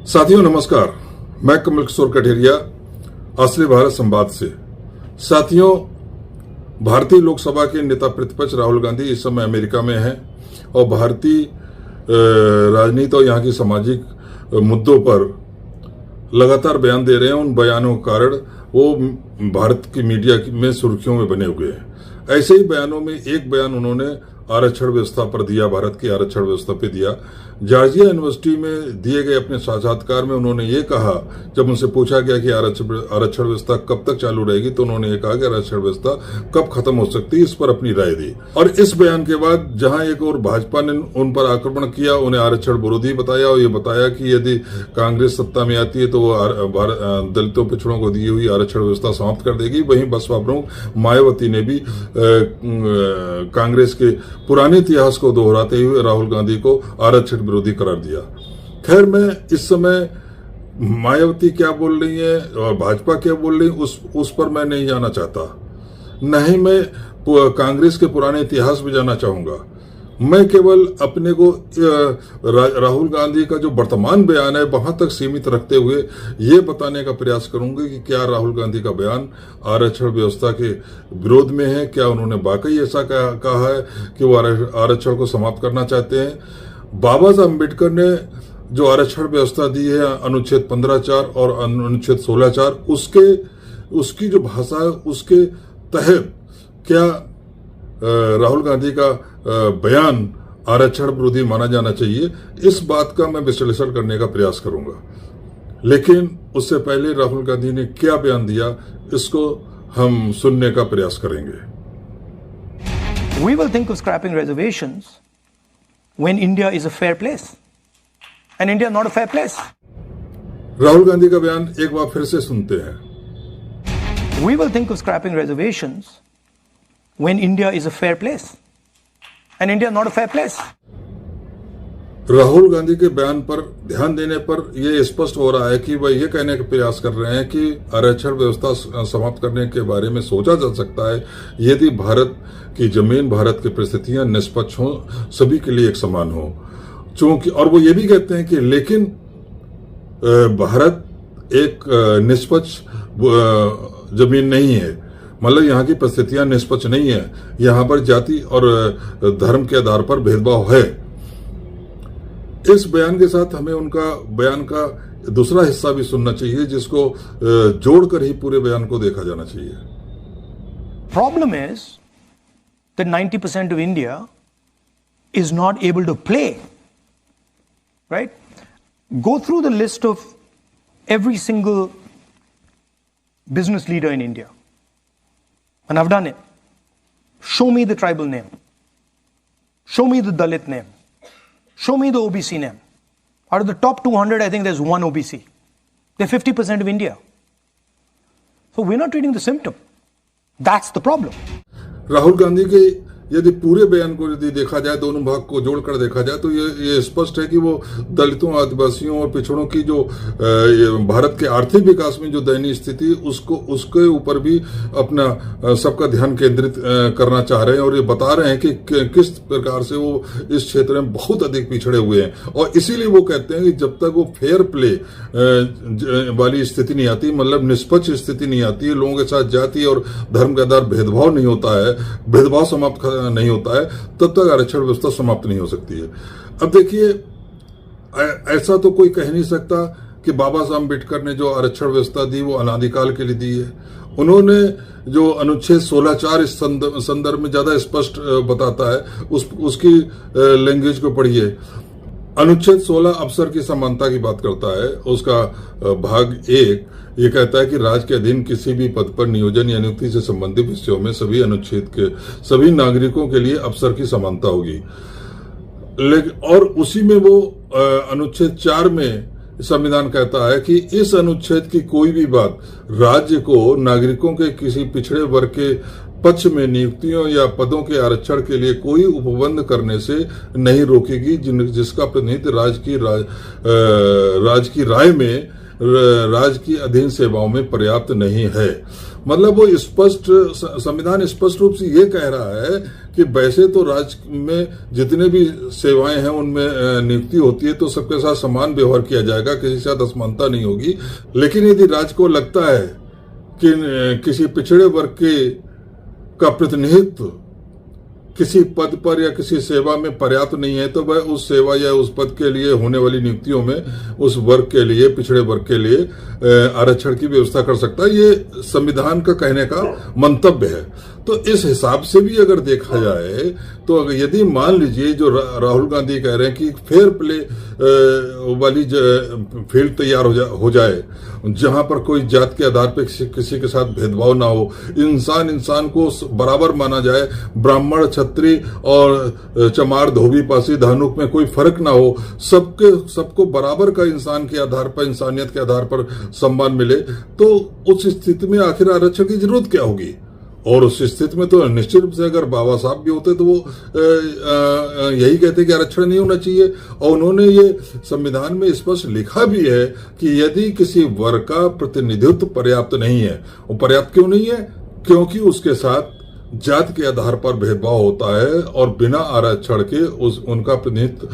साथियों नमस्कार, मैं कमल किशोर कठेरिया असली भारत संवाद से। साथियों, भारतीय लोकसभा के नेता प्रतिपक्ष राहुल गांधी इस समय अमेरिका में हैं और भारतीय राजनीति और यहाँ की सामाजिक मुद्दों पर लगातार बयान दे रहे हैं। उन बयानों के कारण वो भारत की मीडिया में सुर्खियों में बने हुए हैं। ऐसे ही बयानों में एक बयान उन्होंने आरक्षण व्यवस्था पर दिया, भारत की आरक्षण व्यवस्था पे दिया। जॉर्जिया यूनिवर्सिटी में दिए गए अपने साक्षात्कार में उन्होंने ये कहा, जब उनसे पूछा गया कि आरक्षण व्यवस्था कब तक चालू रहेगी, तो उन्होंने ये कहा कि आरक्षण व्यवस्था कब खत्म हो सकती है, इस पर अपनी राय दी। और इस बयान के बाद जहां एक और भाजपा ने उन पर आक्रमण किया, उन्हें आरक्षण विरोधी बताया और ये बताया कि यदि कांग्रेस सत्ता में आती है तो वो दलितों पिछड़ों को दी हुई आरक्षण व्यवस्था समाप्त कर देगी। वहीं बसपा प्रमुख मायावती ने भी कांग्रेस के पुराने इतिहास को दोहराते हुए राहुल गांधी को आरक्षण विरोधी करार दिया। खैर, मैं इस समय मायावती क्या बोल रही है और भाजपा क्या बोल रही है उस पर मैं नहीं जाना चाहता, न ही मैं कांग्रेस के पुराने इतिहास में जाना चाहूंगा। मैं केवल अपने को राहुल गांधी का जो वर्तमान बयान है वहां तक सीमित रखते हुए ये बताने का प्रयास करूंगा कि क्या राहुल गांधी का बयान आरक्षण व्यवस्था के विरोध में है, क्या उन्होंने वाकई ऐसा कहा है कि वो आरक्षण को समाप्त करना चाहते हैं। बाबा साहब अम्बेडकर ने जो आरक्षण व्यवस्था दी है अनुच्छेद 15(4) और अनुच्छेद 16(4), उसकी जो भाषा है उसके तहत क्या राहुल गांधी का बयान आरक्षण विरोधी माना जाना चाहिए, इस बात का मैं विश्लेषण करने का प्रयास करूंगा। लेकिन उससे पहले राहुल गांधी ने क्या बयान दिया, इसको हम सुनने का प्रयास करेंगे। We will think of scrapping reservations when India is a fair place, and India is not a fair place. Rahul Gandhi का बयान एक बार फिर से सुनते हैं। We will think of scrapping reservations when India is a fair place, and India is not a fair place. Rahul Gandhi के बयान पर ध्यान देने पर यह स्पष्ट हो रहा है कि वह यह कहने का प्रयास कर रहे हैं कि आरक्षण व्यवस्था समाप्त करने के बारे में सोचा जा सकता है यदि भारत की जमीन, भारत की परिस्थितियां निष्पक्ष हों, सभी के लिए एक समान हो। चूंकि और वो ये भी कहते हैं कि लेकिन भारत एक निष्पक्ष जमीन नहीं है, मतलब यहाँ की परिस्थितियां निष्पक्ष नहीं है, यहाँ पर जाति और धर्म के आधार पर भेदभाव है। इस बयान के साथ हमें उनका बयान का दूसरा हिस्सा भी सुनना चाहिए, जिसको जोड़कर ही पूरे बयान को देखा जाना चाहिए। Problem is that 90% of India is not able to play, right? Go through the list of every single business leader in India. And I've done it. Show me the tribal name. Show me the Dalit name. Show me the OBC name. Out of the top 200, I think there's one OBC. They're 50% of India. So we're not treating the symptom. That's the problem. Rahul Gandhi के यदि पूरे बयान को यदि देखा जाए, दोनों भाग को जोड़कर देखा जाए, तो ये स्पष्ट है कि वो दलितों, आदिवासियों और पिछड़ों की जो भारत के आर्थिक विकास में जो दयनीय स्थिति उसके ऊपर भी अपना सबका ध्यान केंद्रित करना चाह रहे हैं और ये बता रहे हैं कि किस प्रकार से वो इस क्षेत्र में बहुत अधिक पिछड़े हुए हैं। और इसीलिए वो कहते हैं कि जब तक वो फेयर प्ले वाली स्थिति नहीं आती, मतलब निष्पक्ष स्थिति नहीं आती है, लोगों के साथ जाति और धर्म के आधार भेदभाव नहीं होता है, भेदभाव समाप्त नहीं होता है, तब तक आरक्षण व्यवस्था समाप्त नहीं हो सकती है। अब देखिए, ऐसा तो कोई कह नहीं सकता कि बाबा साहब अम्बेडकर ने जो आरक्षण व्यवस्था दी वो अनादिकाल के लिए दी है। उन्होंने जो अनुच्छेद 16(4) इस संदर्भ में ज्यादा स्पष्ट बताता है, उसकी लैंग्वेज को पढ़िए। अनुच्छेद 16 अफसर की समानता की बात करता है। उसका भाग 1 ये कहता है कि राज्य के अधीन किसी भी पद पर नियोजन या नियुक्ति से संबंधित विषयों में सभी अनुच्छेद के सभी नागरिकों के लिए अफसर की समानता होगी। और उसी में वो अनुच्छेद 4 में संविधान कहता है कि इस अनुच्छेद की कोई भी बात राज्य को नागरिकों के किसी पिछड़े वर्ग के पक्ष में नियुक्तियों या पदों के आरक्षण के लिए कोई उपबंध करने से नहीं रोकेगी, जिसका प्रतिनिधित्व राज्य की राय में राज्य की अधीन सेवाओं में पर्याप्त नहीं है। मतलब वो स्पष्ट, संविधान स्पष्ट रूप से ये कह रहा है कि वैसे तो राज्य में जितने भी सेवाएं हैं उनमें नियुक्ति होती है तो सबके साथ समान व्यवहार किया जाएगा, किसी के साथ असमानता नहीं होगी। लेकिन यदि राज्य को लगता है कि किसी पिछड़े वर्ग का प्रतिनिधित्व किसी पद पर या किसी सेवा में पर्याप्त नहीं है तो वह उस सेवा या उस पद के लिए होने वाली नियुक्तियों में उस वर्ग के लिए, पिछड़े वर्ग के लिए आरक्षण की व्यवस्था कर सकता है। ये संविधान का कहने का मंतव्य है। तो इस हिसाब से भी अगर देखा जाए तो यदि मान लीजिए जो राहुल गांधी कह रहे हैं कि फेयर प्ले वाली फील्ड तैयार हो जाए जहां पर कोई जात के आधार पर किसी के साथ भेदभाव ना हो, इंसान को बराबर माना जाए, ब्राह्मण, क्षत्रिय और चमार, धोबी, पासी, धानुक में कोई फर्क ना हो, सबको बराबर का इंसान के आधार पर, इंसानियत के आधार पर सम्मान मिले, तो उस स्थिति में आखिर आरक्षण की जरूरत क्या होगी? और उस स्थिति में तो निश्चित रूप से अगर बाबा साहब भी होते तो वो यही कहते कि आरक्षण नहीं होना चाहिए। और उन्होंने ये संविधान में स्पष्ट लिखा भी है कि यदि किसी वर्ग का प्रतिनिधित्व पर्याप्त नहीं है, वो पर्याप्त क्यों नहीं है? क्योंकि उसके साथ जात के आधार पर भेदभाव होता है और बिना आरक्षण के उनका प्रतिनिधित्व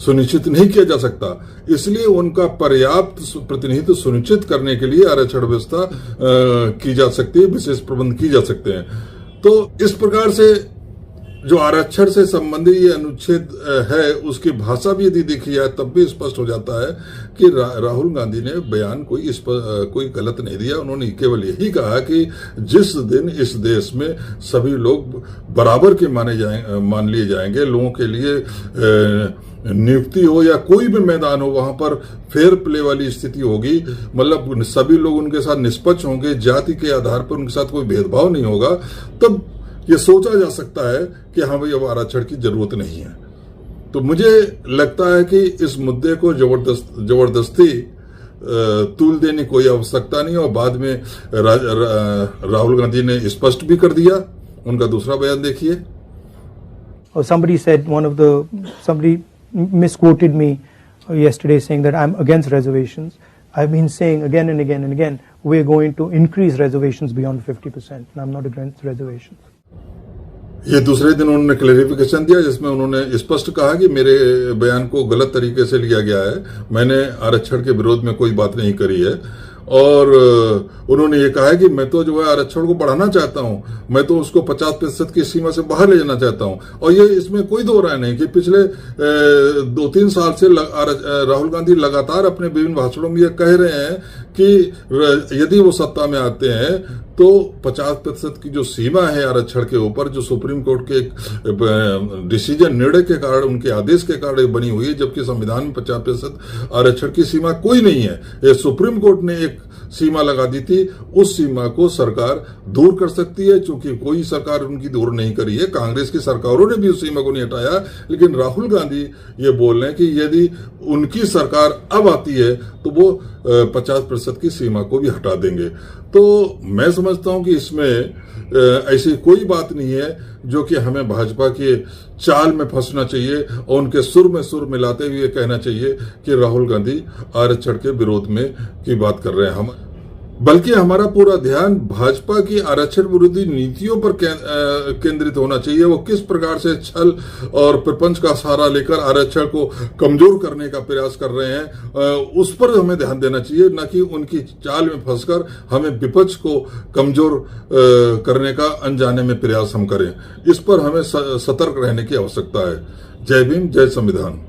सुनिश्चित नहीं किया जा सकता। इसलिए उनका पर्याप्त प्रतिनिधित्व सुनिश्चित करने के लिए आरक्षण व्यवस्था की जा सकती है, विशेष प्रबंध की जा सकते हैं। तो इस प्रकार से जो आरक्षण से संबंधित ये अनुच्छेद है उसकी भाषा भी यदि देखी जाए तब भी स्पष्ट हो जाता है कि राहुल गांधी ने बयान कोई गलत नहीं दिया। उन्होंने केवल यही कहा कि जिस दिन इस देश में सभी लोग बराबर के मान लिए जाएंगे, लोगों के लिए नियुक्ति हो या कोई भी मैदान हो वहां पर फेयर प्ले वाली स्थिति होगी, मतलब सभी लोग उनके साथ निष्पक्ष होंगे, जाति के आधार पर उनके साथ कोई भेदभाव नहीं होगा, तब ये सोचा जा सकता है कि हाँ भाई अब आरक्षण की जरूरत नहीं है। तो मुझे लगता है कि इस मुद्दे को जबरदस्ती तूल देने की कोई आवश्यकता नहीं। और बाद में राहुल गांधी ने स्पष्ट भी कर दिया। उनका दूसरा बयान देखिए। Somebody misquoted me yesterday saying that I'm against reservations. I've been saying again and again and again, we're going to increase reservations beyond 50%. And I'm not against reservations. ये दूसरे दिन उन्होंने क्लैरिफिकेशन दिया जिसमें उन्होंने स्पष्ट कहा कि मेरे बयान को गलत तरीके से लिया गया है, मैंने आरक्षण के विरोध में कोई बात नहीं करी है। और उन्होंने ये कहा है कि मैं तो जो है आरक्षण को बढ़ाना चाहता हूं, मैं तो उसको 50% की सीमा से बाहर ले जाना चाहता हूं। और ये इसमें कोई दो राय नहीं कि पिछले 2-3 साल से राहुल गांधी लगातार अपने विभिन्न भाषणों में ये कह रहे हैं कि यदि वो सत्ता में आते हैं तो 50% की जो सीमा है आरक्षण के ऊपर, जो सुप्रीम कोर्ट के एक डिसीजन, निर्णय के कारण, उनके आदेश के कारण बनी हुई है, जबकि संविधान में 50% आरक्षण की सीमा कोई नहीं है। ये सुप्रीम कोर्ट ने एक सीमा लगा दी थी, उस सीमा को सरकार दूर कर सकती है, क्योंकि कोई सरकार उनकी दूर नहीं करी है। कांग्रेस की सरकारों ने भी उस सीमा को नहीं हटाया, लेकिन राहुल गांधी ये बोल रहे हैं कि यदि उनकी सरकार अब आती है तो वो 50% की सीमा को भी हटा देंगे। तो मैं समझता हूं कि इसमें ऐसी कोई बात नहीं है जो कि हमें भाजपा के चाल में फंसना चाहिए और उनके सुर में सुर मिलाते हुए कहना चाहिए कि राहुल गांधी आरक्षण के विरोध में की बात कर रहे हैं। बल्कि हमारा पूरा ध्यान भाजपा की आरक्षण विरोधी नीतियों पर केंद्रित होना चाहिए। वो किस प्रकार से छल और प्रपंच का सहारा लेकर आरक्षण को कमजोर करने का प्रयास कर रहे हैं, उस पर हमें ध्यान देना चाहिए, न कि उनकी चाल में फंसकर हमें विपक्ष को कमजोर करने का अनजाने में प्रयास हम करें। इस पर हमें सतर्क रहने की आवश्यकता है। जय भीम, जय संविधान।